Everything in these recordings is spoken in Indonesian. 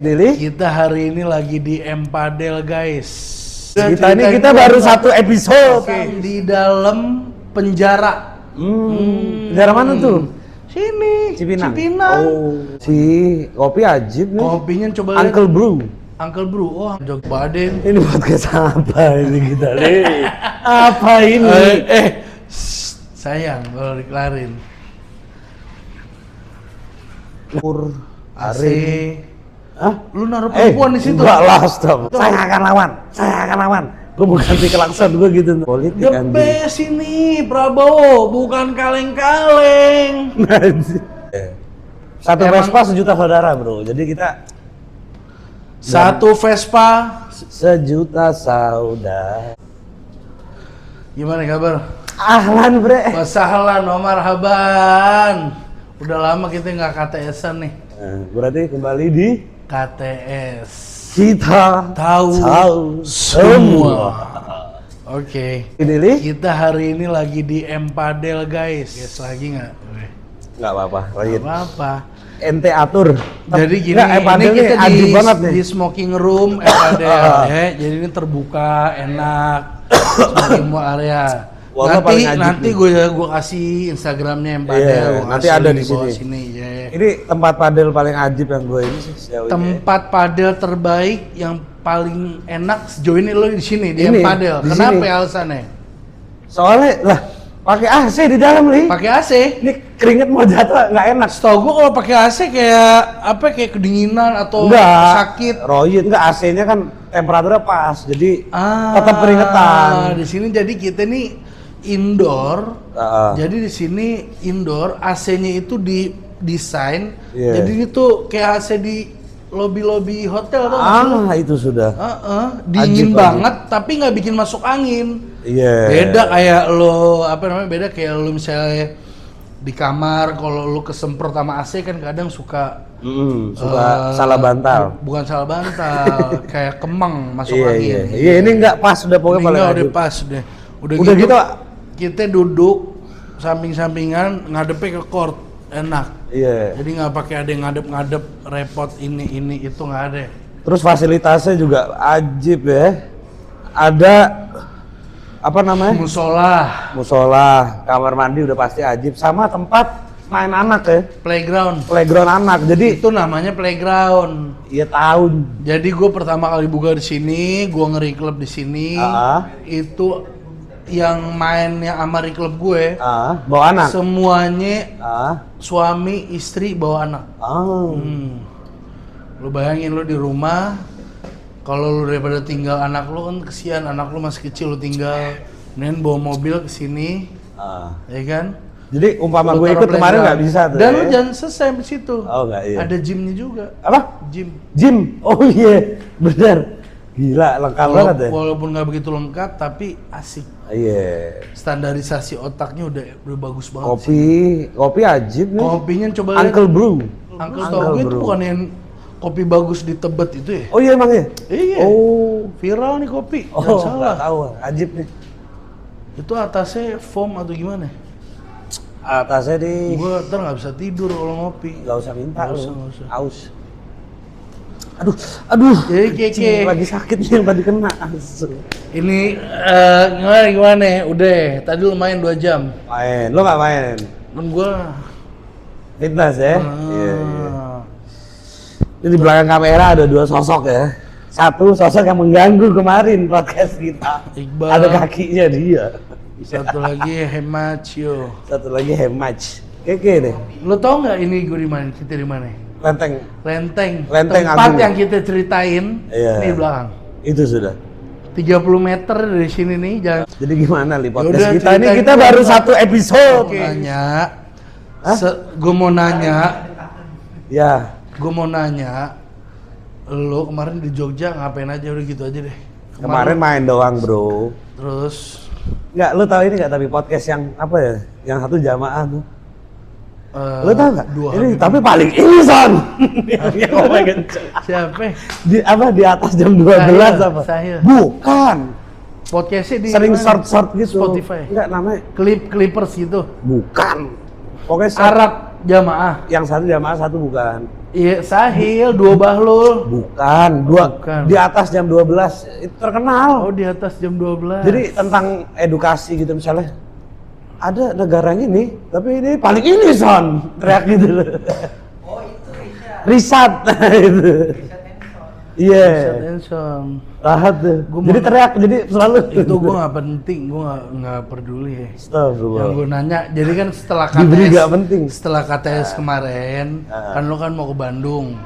Dili? Kita hari ini lagi di Empadel guys. Kita baru satu episode. Di dalam penjara. Penjara mana tuh? Sini. Cipinang. Cipinang. Oh, si kopi ajib nih. Kopinya coba lihat. Uncle Brew. Uncle Brew. Oh, Jog Baden. Ini podcast apa ini kita nih? Apa ini? Sayang kalau dikelarin. Pur AC. Hah? Lu naruh perempuan di situ. Enggak lah, stop. Saya akan lawan. Gue bukan di kelakson gue gitu. Politik The best ini Prabowo, bukan kaleng-kaleng. Satu Vespa sejuta saudara, bro. Jadi kita satu Vespa sejuta saudara. Gimana kabar? Ahlan, bre. Wasahlan, Omar Haban. Udah lama kita nggak KTS-an nih. Berarti kembali di KTS. Kita tahu semua. Oke. Ini kita hari ini lagi di Empadel guys. Guys lagi nggak? Nggak apa-apa. Nggak apa-apa. Ente atur. Jadi gini, ini kita di smoking room Empadel ya. Jadi ini terbuka, enak, smoking area. Nanti gue kasih Instagramnya Empadel. Nanti ada di sini. Ya. Ini tempat padel paling ajib yang gue ini sih. Tempat padel terbaik yang paling enak sejauh ini lo di sini di Empadel. Kenapa alasannya? Soalnya lah pakai AC di dalam nih. Pakai AC. Ini keringet mau jatuh nggak enak. Setahu gue kalau pakai AC kayak kedinginan atau sakit. Royit enggak, AC-nya kan temperaturnya pas. Jadi tetap keringetan. Di sini jadi kita nih indoor. Jadi di sini indoor, AC-nya itu didesain. Jadi ini tuh kayak AC di lobi hotel tuh. Itu sudah. Dingin banget tapi nggak bikin masuk angin. Beda kayak beda kayak lo misalnya di kamar kalau lo kesemprot sama AC kan kadang suka salah bantal. Bukan salah bantal, kayak kemang masuk angin. Iya, ini nggak pas udah pokoknya paling udah pas deh. Udah gitu kita duduk samping-sampingan ngadepnya ke court, enak. Jadi nggak pakai ada yang ngadep repot ini itu nggak ada. Terus fasilitasnya juga ajib ya. Ada apa namanya? Musola, kamar mandi udah pasti ajib, sama tempat main anak ya. Playground anak. Jadi itu namanya playground. Iya tahu. Jadi gue pertama kali buka di sini, gue nge-reclub di sini. Itu yang mainnya sama reclub gue. Bawa anak. Semuanya suami istri bawa anak. Lu bayangin lu di rumah, kalau lu daripada tinggal anak lu kan kesian, anak lu masih kecil lu tinggal, nen bawa mobil ke sini, ya kan? Jadi umpama gue ikut kemarin nggak bisa tuh. Dan lu jangan selesai di situ. Nggak, iya. Ada gymnya juga. Apa? Gym. Oh iya, benar. Gila, lengkap banget ya. Walaupun nggak begitu lengkap, tapi asik. Iya. Standarisasi otaknya udah bagus banget. Kopi ajib nih. Kopinya coba Uncle Brew. Uncle tau gue itu bukan yang kopi bagus di Tebet itu ya? Oh iya emang ya? Iya. Oh, viral nih kopi. Jangan salah. Tahu, ajib nih. Itu atasnya foam atau gimana? Atasnya Gua ntar nggak bisa tidur kalau ngopi. Gak usah minta. Nggak usah. Aus. Aduh. Jadi keke. Lagi sakit nih yang tadi kena. Ini gimana? Udah. Tadi lu main 2 jam. Main. Lo nggak main? Kan gua fitness ya. Iya. Ini di belakang kamera ada 2 sosok ya. Satu sosok yang mengganggu kemarin podcast kita. Iqbal. Ada kakinya dia. Satu lagi Hemacio. Satu lagi Hemach. Keke deh. Lo tau nggak ini gue di mana? Kita di mana? Lenteng Tempat Agung. yang kita ceritain ini di belakang. Itu sudah 30 meter dari sini nih jalan. Jadi gimana nih podcast Yaudah, kita ini? Kita baru satu episode. Gue mau nanya. Ya. Gue mau nanya. Lo kemarin di Jogja ngapain aja? Udah gitu aja deh. Kemarin main doang, bro. Terus nggak, lo tahu ini nggak, tapi podcast yang apa ya? Yang satu jamaah tuh. Lo tau nggak? Ini tapi paling ini son. Siapa? Di atas jam 12 apa? Saya. Bukan. Podcastnya di sering short gitu. Spotify. Enggak, namanya Clippers gitu. Bukan. Pokoknya Arab jamaah. Yang satu jamaah, satu bukan. Iya, Sahil, Dua Bahlul. Bukan. Di atas jam 12 itu terkenal. Oh, di atas jam 12. Jadi tentang edukasi gitu misalnya. Ada negara ini, tapi ini paling ini son, teriak gitu loh. Oh itu Risat. Itu. Iya. Tahat tuh. Jadi teriak, jadi selalu. Itu gue nggak penting, gue nggak peduli ya. Astagfirullah. Yang gue nanya, jadi kan setelah Diberi KTS, gak penting. Setelah KTS kemarin, kan lo kan mau ke Bandung.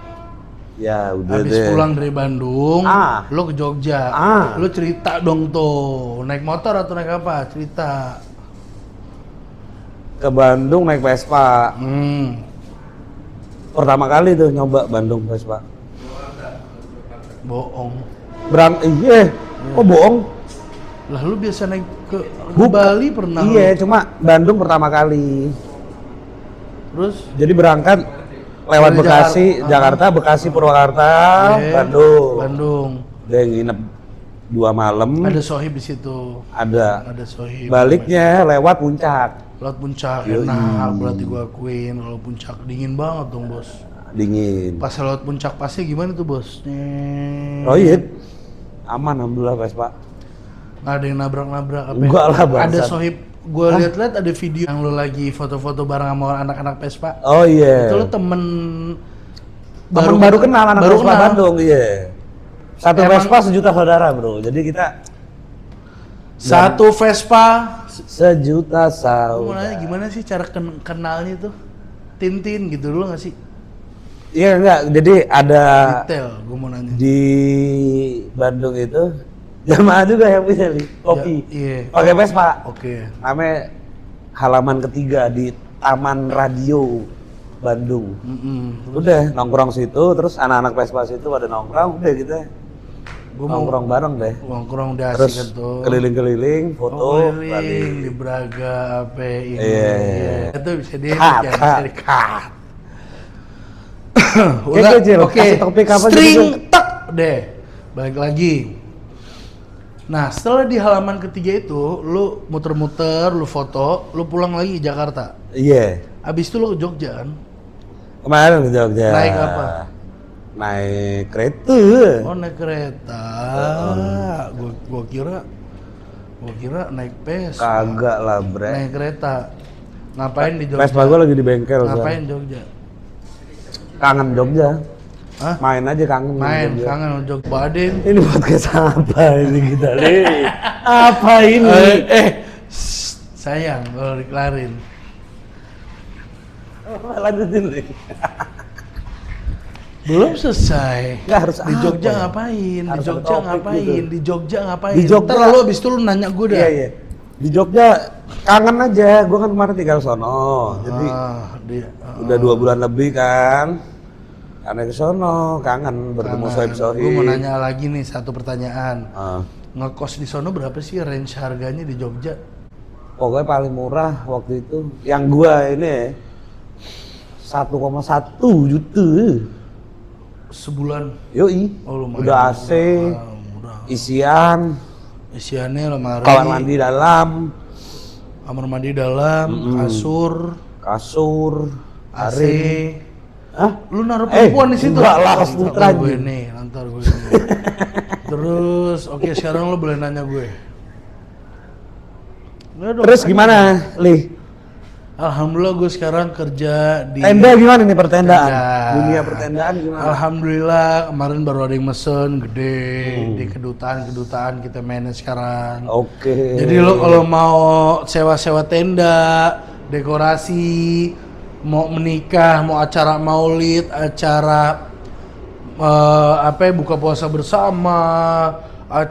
Ya udah Habis deh. pulang dari Bandung, lo ke Jogja. Lo cerita dong tuh, naik motor atau naik apa? Cerita. Ke Bandung naik Vespa. Pertama kali tuh nyoba Bandung Vespa. Bohong. Iya. Kok bohong? Lah lu biasa naik ke Bali pernah? Iya, cuma Bandung pertama kali. Terus? Jadi berangkat lewat dari Bekasi, Jakarta, Bekasi, Purwakarta, Bandung. Udah nginep 2 malam. Ada sohib di situ. Ada sohib. Baliknya lewat Puncak. Lewat Puncak, enak berarti gua akuin. Kalau Puncak dingin banget dong, Bos. Dingin. Pas lewat Puncak pasnya gimana tuh, Bos? Oh iya. Aman alhamdulillah Vespa. Nggak ada yang nabrak-nabrak apa? Enggak lah, bangsat. Ada sohib. Gua lihat-lihat ada video yang lo lagi foto-foto bareng sama anak-anak Vespa. Oh iya. Itu lo temen baru kenal anak baru Vespa kenal. Bandung, iya. Satu Vespa sejuta saudara, Bro. Jadi kita satu Vespa sejuta saudara. Lu mau nanya gimana sih cara kenalnya tuh? Tintin gitu dulu nggak sih? Iya enggak, jadi ada detail, gue mau nanya. Di Bandung itu jamaah juga yang bisa nih, kopi. Iya. Pakai Vespa. Oke. Namanya halaman ketiga di Taman Radio Bandung. Udah nongkrong situ, terus anak-anak Vespa situ pada nongkrong, udah gitu. Gua nongkrong bareng deh. Nongkrong udah terus asik tuh. Keliling-keliling, foto, keliling di Braga, apa ini. Iya. Itu bisa di-cut. Udah, oke. String tak deh. Balik lagi. Nah, setelah di halaman ketiga itu, lu muter-muter, lu foto, lu pulang lagi ke Jakarta. Iya. Abis itu lu ke Jogja kan? Kemarin ke Jogja. Naik apa? Naik kereta. Oh, naik kereta. Gua kira naik Vespa. Kagak lah, bre. Naik kereta. Ngapain di Jogja? Vespa gua lagi di bengkel. Ngapain Jogja? Kangen Jogja. Hah? Main aja kangen. Main, kangen Jogja. Baden. Ini podcast apa ini kita nih? Apa ini? Sayang kalau dikelarin. Lanjutin nih. Belum selesai. Nggak harus di Jogja apa? Ngapain? Harus di Jogja ngapain? gitu. Di Jogja ngapain? Di Jogja. Ntar lu abis itu lu nanya gue dah. Iya. Di Jogja kangen aja. Gue kan kemarin tinggal sono. Jadi udah 2 bulan lebih kan. Karena ke sono kangen bertemu sohib-sohib. Gue mau nanya lagi nih satu pertanyaan. Ngekos di sono berapa sih range harganya di Jogja? Pokoknya paling murah waktu itu. Yang gua ini 1,1 juta. Sebulan? Yoi. Oh, lumayan. Udah AC, murah. Isiannya lemari, kamar mandi dalam, kasur, AC. Hah? Lu naruh perempuan di situ? Enggak lah, putra gue nih, lantar gue nih. Terus, oke, sekarang lu boleh nanya gue. Terus gimana, Li? Alhamdulillah gue sekarang kerja di tenda. Gimana nih pertendaan? Dunia pertendaan gimana? Alhamdulillah kemarin baru ada yang mesen gede di kedutaan kita manage sekarang. Oke. Jadi lo kalau mau sewa-sewa tenda, dekorasi, mau menikah, mau acara maulid, acara buka puasa bersama,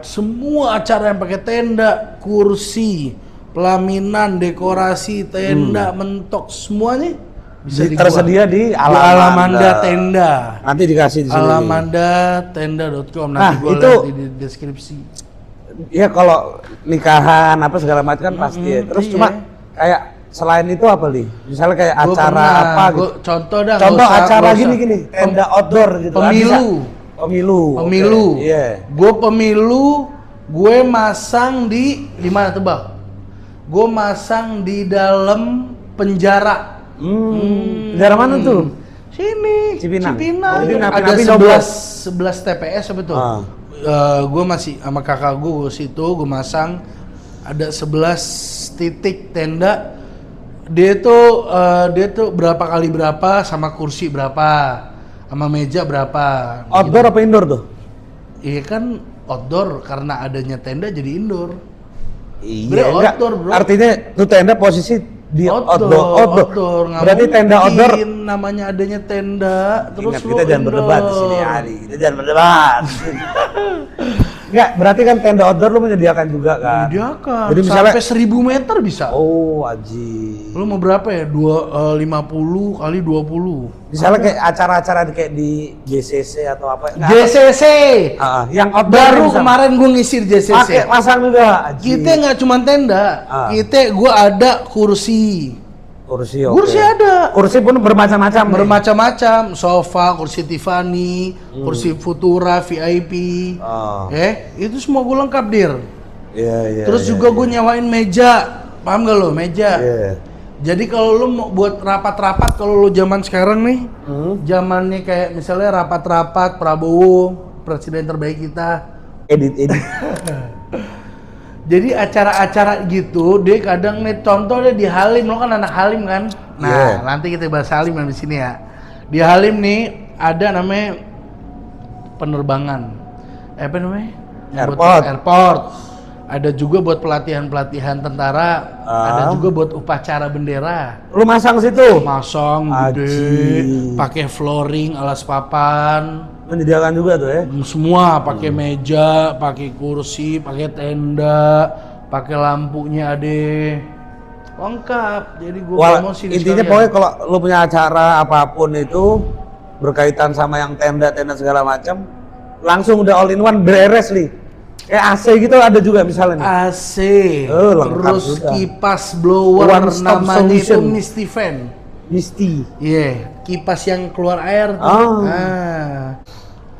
semua acara yang pakai tenda, kursi, pelaminan, dekorasi, tenda, mentok, semuanya bisa tersedia di Alamanda Tenda. Nanti dikasih di sini. alamandatenda.com. Nanti gue itu lihat di deskripsi. Ya kalau nikahan apa segala macam kan pasti ya. Terus cuma kayak selain itu apa Li? Misalnya kayak acara apa gitu. Contoh dah. Contoh acara gini, tenda outdoor gitu. Pemilu. Iya. Gue pemilu, gue masang di mana tebak? Gue masang di dalam penjara. Penjara mana tuh? Sini, Cipinang. Ada 11 TPS apa tuh? Gue masih sama kakak gue situ, gue masang ada 11 titik tenda. Dia tuh berapa kali berapa, sama kursi berapa, sama meja berapa. Outdoor apa indoor tuh? Iya kan outdoor, karena adanya tenda jadi indoor. Iya, outdoor, bro. Artinya tuh tenda posisi di outdoor. Berarti tenda outdoor namanya adanya tenda. Terus ingat, kita jangan berdebat di sini, Ali. Kita jangan berdebat. Enggak, berarti kan tenda outdoor lu menyediakan juga kan? Menyediakan. Jadi misalnya sampai 1000 meter bisa. Oh, aji. Lu mau berapa ya? 50 kali 20. Misalnya kayak acara-acara kayak di JCC atau apa? JCC. Yang outdoor baru kemarin gue ngisi di JCC. Pakai pasang juga. Aji. Kita nggak cuma tenda. Gua ada kursi. Kursi ada. Kursi pun bermacam-macam. Bermacam-macam. Sofa, kursi Tiffany, kursi Futura VIP. Itu semua gue lengkap, Dir. Iya. Terus juga gue nyewain meja. Paham gak lo? Meja. Iya. Jadi kalau lu mau buat rapat-rapat, kalau lu zaman sekarang nih, zamannya kayak misalnya rapat-rapat Prabowo, presiden terbaik kita. Edit. Jadi acara-acara gitu, dia kadang nih contohnya di Halim, lo kan anak Halim kan? Nah, nanti kita bahas Halim di sini ya. Di Halim nih ada namanya penerbangan. Apa namanya? Airport. Ada juga buat pelatihan tentara, ada juga buat upacara bendera. Lu masang situ? Masang gede, pakai flooring, alas papan. Menyediakan juga tuh ya? Semua, pakai meja, pakai kursi, pakai tenda, pakai lampunya lengkap. Jadi gua promosi intinya pokoknya kalau lu punya acara apapun itu berkaitan sama yang tenda segala macam, langsung udah all in one beres nih. Kayak AC gitu ada juga misalnya nih. AC, terus juga. Kipas blower namanya itu Misty Fan. Misty. Iya, kipas yang keluar air tuh.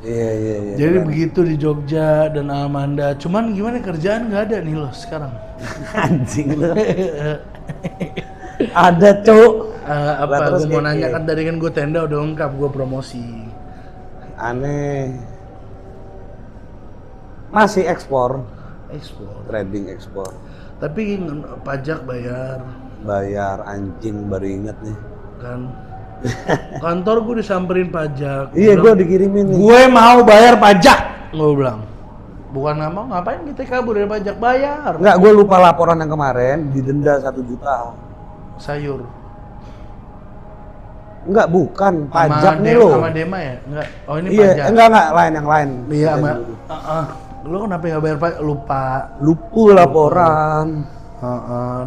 Iya. Jadi begitu di Jogja dan Amanda. Cuman gimana kerjaan nggak ada nih lo sekarang? Anjing lo. Ada cuk. Apa gue mau nanya kan tadi kan gue tenda udah lengkap, gue promosi. Aneh. Masih ekspor, trading ekspor. Tapi pajak bayar anjing, baru inget nih kan. Kantor gue disamperin pajak. Iya, gue dikirimin nih. Gue mau bayar pajak, gue bilang. Bukan nggak mau, ngapain kita kabur dari pajak, bayar. Enggak, gue lupa laporan yang kemarin didenda 1 juta. Sayur. Enggak, bukan pajak nih lo. Sama Dema ya? Enggak. Oh ini iya, pajak. Enggak yang lain. Iya, sama lo kenapa nggak bayar pajak? Lupa laporan.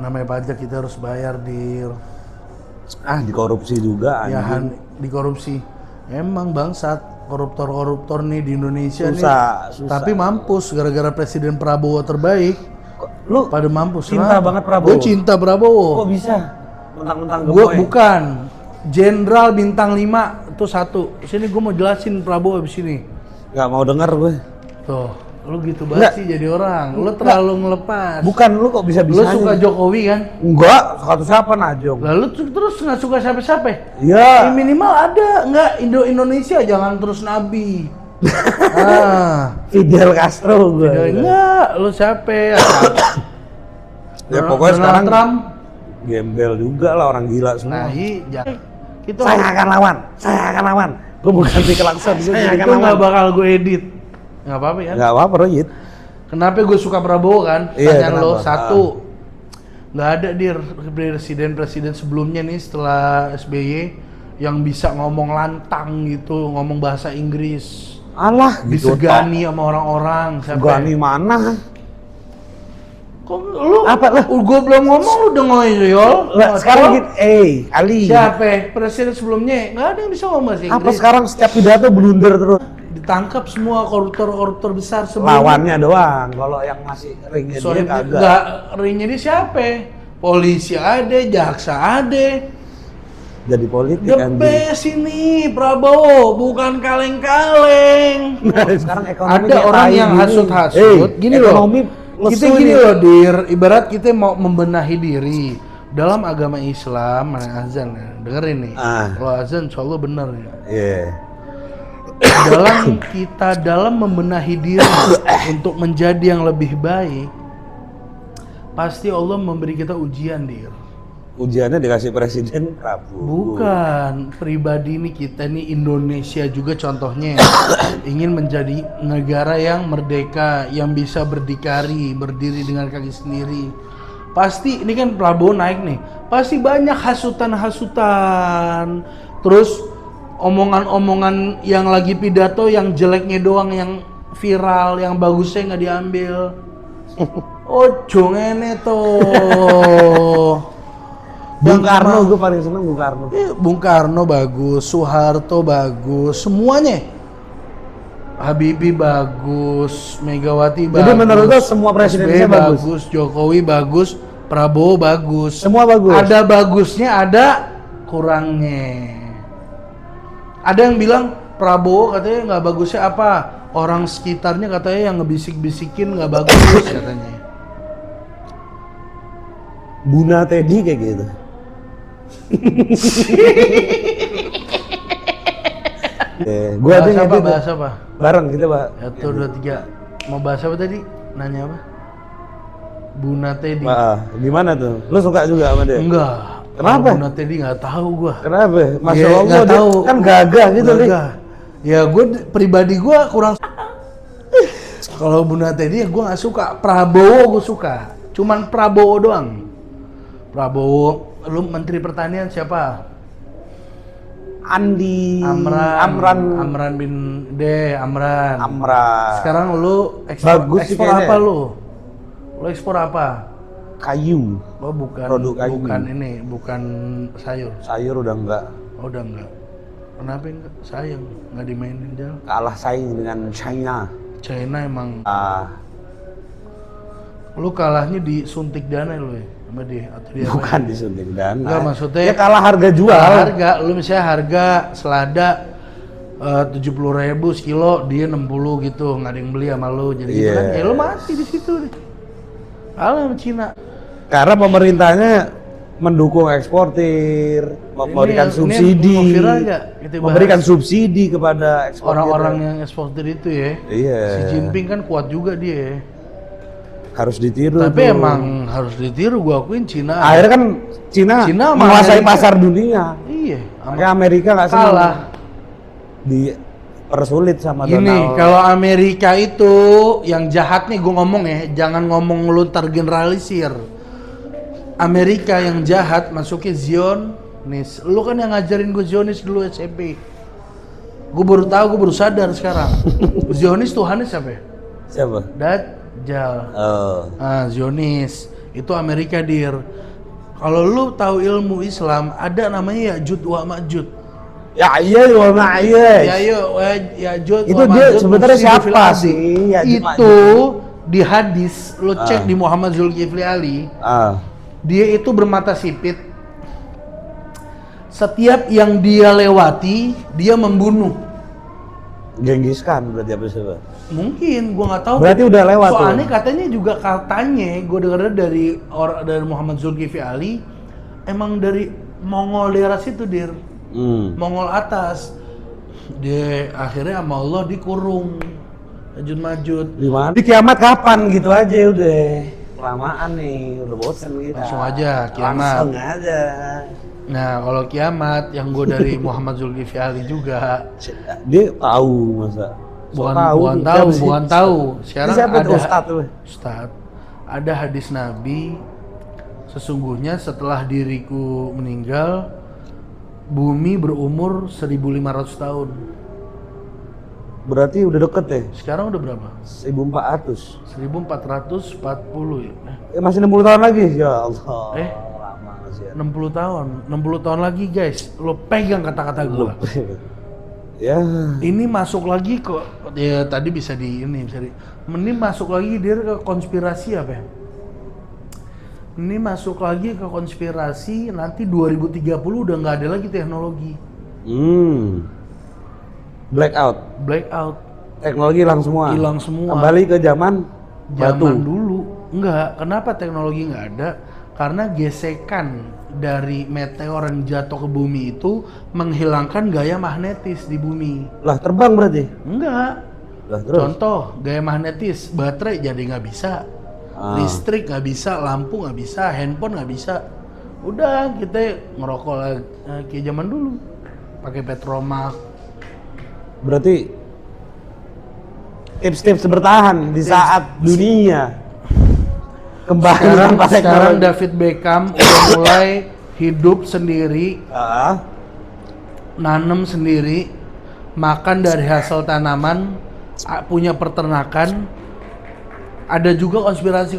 Namanya pajak kita harus bayar, Dir. Dikorupsi juga. Ya, dikorupsi. Emang bangsat, koruptor nih di Indonesia susah. Tapi mampus gara-gara Presiden Prabowo terbaik. Lu pada mampus. Cinta banget Prabowo. Gue cinta Prabowo. Kok bisa? Mentang-mentang gue bukan. Jenderal bintang 5 itu 1. Sini gue mau jelasin Prabowo abis ini. Nggak mau denger gue. Tuh. Lu gitu banget sih jadi orang. Lu terlalu ngelepas. Bukan, lu kok bisa-bisa. Lu suka Jokowi kan? Enggak, suka siapa Najong. Lalu terus nggak suka siapa-siapa? Iya. Minimal ada nggak Indonesia jangan terus nabi. Fidel Castro gue. Enggak, lu siapa? Ya pokoknya sekarang Trump gembel juga lah, orang gila semua. Nah, kita saya akan lawan. Gue bukan di kelakson, saya akan lawan. Nggak bakal gue edit. Nggak apa-apa ya? Nggak apa-apa, Royit. Kenapa gue suka Prabowo kan? Iya, Tanyaan lo, 1. Nggak ada presiden sebelumnya nih setelah SBY yang bisa ngomong lantang gitu, ngomong bahasa Inggris. Alah, disegani sama orang-orang. Segani mana? Kok lu? Apa lah? Gue belum ngomong lu udah ngoyol. Sekarang gitu, Ali. Siapa? Presiden sebelumnya nggak ada yang bisa ngomong bahasa Inggris. Apa sekarang setiap pidato blunder terus? Ditangkap semua koruptor besar sebelumnya. Lawannya doang. Kalau yang masih ringnya dia kagak. Enggak, ringnya dia siapa? Polisi ada, jaksa ada. Jadi politik The best ini Prabowo, bukan kaleng-kaleng. Nah, sekarang ekonomi ada orang yang hasut-hasut. Gini loh. Kita gini loh, Dir. Ibarat kita mau membenahi diri. dalam agama Islam, azan ya, dengerin nih. Kalau azan insya Allah benar ya. Iya. Dalam membenahi diri untuk menjadi yang lebih baik, pasti Allah memberi kita ujian, Dir. Ujiannya dikasih presiden Prabowo. Bukan, pribadi nih kita nih Indonesia juga contohnya ingin menjadi negara yang merdeka, yang bisa berdikari, berdiri dengan kaki sendiri. Pasti ini kan Prabowo naik nih, pasti banyak hasutan-hasutan, terus omongan-omongan yang lagi pidato yang jeleknya doang yang viral, yang bagusnya nggak diambil. Ojo ngene toh. Bung Karno, gue paling seneng Bung Karno. Bung Karno bagus, Soeharto bagus, semuanya. Habibie bagus, Megawati bagus. Jadi menurut lo semua presidennya bagus, Jokowi bagus, Prabowo bagus. Semua bagus. Ada bagusnya, ada kurangnya. Ada yang bilang Prabowo katanya nggak bagusnya apa? Orang sekitarnya katanya yang ngebisik-bisikin nggak bagus katanya. Buna Teddy kayak gitu. Gua bahas apa? Bahas apa? Bareng kita, Pak. 1, 2, 3. Mau bahas apa tadi? Nanya apa? Buna Teddy. Gimana tuh? Lu suka juga sama dia? Enggak. Kenapa? Buna Teddy nggak tahu gua. Kenapa? Masya Allah, nggak tahu. Kan gagah gitu nih. Ya gue pribadi gue kurang. Kalau Buna Teddy ya gue nggak suka. Prabowo gue suka. Cuman Prabowo doang. Prabowo. Lu Menteri Pertanian siapa? Amran bin Amran. Sekarang lu ekspor apa lu? Lu ekspor apa? Kayu. Oh bukan. Produk kayu. Bukan sayur. Sayur udah enggak. Oh udah enggak. Kenapa enggak? Sayang enggak dimainin jalan. Kalah saing dengan China. China emang. Lu kalahnya disuntik dana lu ya? Sama dia atau dia bukan disuntik dana. Enggak maksudnya ya kalah harga jual. Harga lu misalnya harga selada 70.000 sekilo, dia 60 gitu, nggak ada yang beli sama lu. Jadi gitu kan, ya lu mati di situ deh. Kalah sama Cina. Karena pemerintahnya mendukung eksportir, memberikan subsidi. Memberikan subsidi kepada eksportir. Orang-orang yang eksportir itu ya. Iya. Si Jinping kan kuat juga dia. Harus ditiru. Tapi emang harus ditiru, gua akuin Cina. Akhirnya kan Cina menguasai pasar dunia. Iya. Makanya Amerika nggak kalah. Dipersulit sama Donald. Gini, kalau Amerika itu yang jahat nih gua ngomong ya, jangan ngomong lu tergeneralisir. Amerika yang jahat masuknya Zionis. Lu kan yang ngajarin gua Zionis dulu SMP. Gua baru tahu, gua baru sadar sekarang. Zionis Tuhannya siapa ya? Siapa? Dajjal. Zionis itu Amerika, Dir. Kalau lu tahu ilmu Islam, ada namanya Ya'juj wa Ma'juj. Ya'juj wa Ma'juj. Itu dia sebenarnya siapa sih? Itu di hadis, lu cek di Muhammad Zulkifli Ali. Dia itu bermata sipit. Setiap yang dia lewati, dia membunuh. Genghis Khan berarti apa sih, Pak? Mungkin, gua nggak tahu. Berarti udah lewat. Soalnya katanya juga gue dengar dari Muhammad Zulkifli Ali, emang dari Mongol daerah situ, Dir. Mongol atas. Dia akhirnya sama Allah dikurung. Ya'juj Ma'juj. Di mana? Di kiamat kapan gitu aja udah. Kelamaan nih, udah bosan gitu. Langsung aja kiamat. Langsung aja. Nah, kalau kiamat yang gue dari Muhammad Zulkifli Ali juga. Dia tahu masa. Bukan tahu. Sekarang siapa ada Ustadz. Ada hadis Nabi, sesungguhnya setelah diriku meninggal, bumi berumur 1.500 tahun. Berarti udah deket ya? Sekarang udah berapa? 1.400. 1.440 ya. Masih 60 tahun lagi? Ya Allah. Lama masih. 60 tahun. 60 tahun lagi, guys. Lo pegang kata-kata gue. Ya. Ini masuk lagi kok. Ya tadi bisa di ini, ini masuk lagi dia ke konspirasi apa ya? Ini masuk lagi ke konspirasi, nanti 2030 udah nggak ada lagi teknologi. Blackout. Teknologi hilang semua. Kembali ke zaman batu. Dulu. Enggak, kenapa teknologi nggak ada? Karena gesekan dari meteor yang jatuh ke bumi itu menghilangkan gaya magnetis di bumi. Lah terbang berarti? Enggak. Lah terus? Contoh, gaya magnetis, baterai jadi nggak bisa, listrik nggak bisa, lampu nggak bisa, handphone nggak bisa. Udah kita ngerokok lagi kayak zaman dulu, pakai petromak. Berarti tips-tips bertahan di saat dunia kembali sekarang David Beckham udah mulai hidup sendiri, nanam sendiri, makan dari hasil tanaman, punya peternakan. Ada juga konspirasi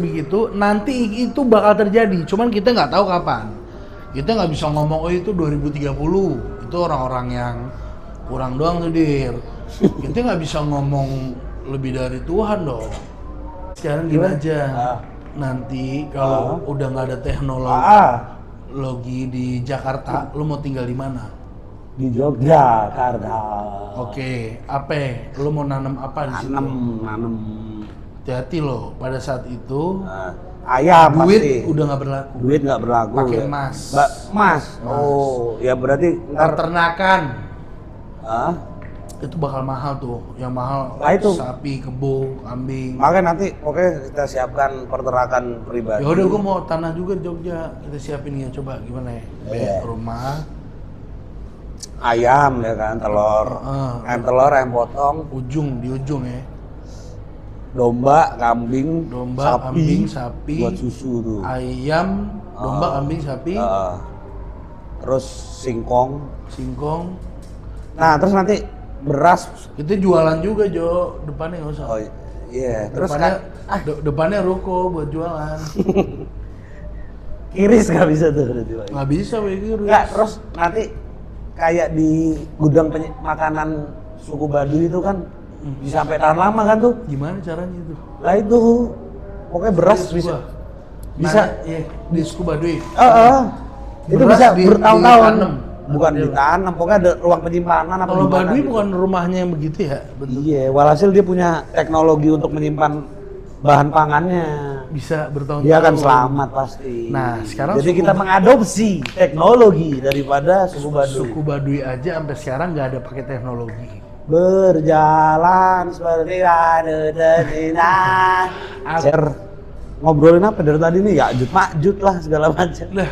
begitu, nanti itu bakal terjadi, cuman kita nggak tahu kapan. Kita nggak bisa ngomong, oh itu 2030, itu orang-orang yang kurang doang tuh, Dir. Kita nggak bisa ngomong lebih dari Tuhan dong. Sekarang gini aja, nanti kalau udah nggak ada teknologi di Jakarta, lu mau tinggal di mana? Di Yogyakarta. Oke, apa? Lu mau nanam apa di situ? Nanam. Hati-hati loh, pada saat itu ayam duit pasti. udah nggak berlaku. Duit nggak berlaku. Pakai emas. Emas. Oh, ya berarti peternakan. Itu bakal mahal tuh, yang mahal itu sapi, kebo, kambing. Makanya nanti oke kita siapkan peternakan pribadi. Ya udah, gua mau tanah juga di Jogja, kita siapin ya, coba gimana ya? Rumah, ayam ya kan, telur, ayam potong, di ujung ya. Domba, kambing, sapi, buat susu tuh. Ayam, domba, kambing, sapi. Terus singkong. Nah terus nanti beras kita jualan juga, Jo, depannya nggak usah. Oh iya. Terus depannya ruko buat jualan. Kiris nggak bisa tuh berarti. Nggak bisa kiris. Nggak, terus nanti kayak di gudang makanan suku Baduy itu kan bisa sampai tahan lama kan tuh? Gimana caranya itu? Lah itu pokoknya beras bisa di suku Baduy. Itu bisa bertahun-tahun. Bukan ditanam, pokoknya ada ruang penyimpanan apa. Kalau Baduy bukan rumahnya yang begitu ya? Iya, walhasil dia punya teknologi untuk menyimpan bahan pangannya. Bisa bertahun-tahun. Dia akan selamat pasti. Nah, sekarang jadi kita mengadopsi teknologi daripada suku Baduy. Suku Baduy aja sampai sekarang nggak ada pakai teknologi. Berjalan seperti ngobrolin apa dari tadi nih? Ya'jud Ma'jud lah segala macam. Lah,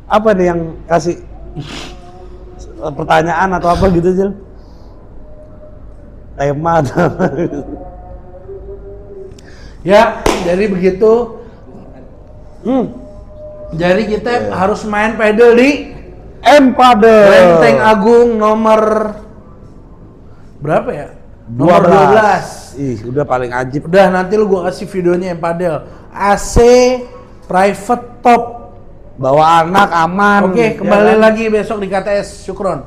apa nih yang kasih pertanyaan atau apa gitu, Jil? Tema atau apa gitu. Ya, jadi begitu. Jadi kita harus main pedal di M-Padel Lenteng Agung nomor berapa ya? Nomor 12. Ih, udah paling ajib. Udah, nanti lu gua kasih videonya M-Padel. AC private top. Bawa anak aman. Oke, kembali lagi besok di KTS. Syukron.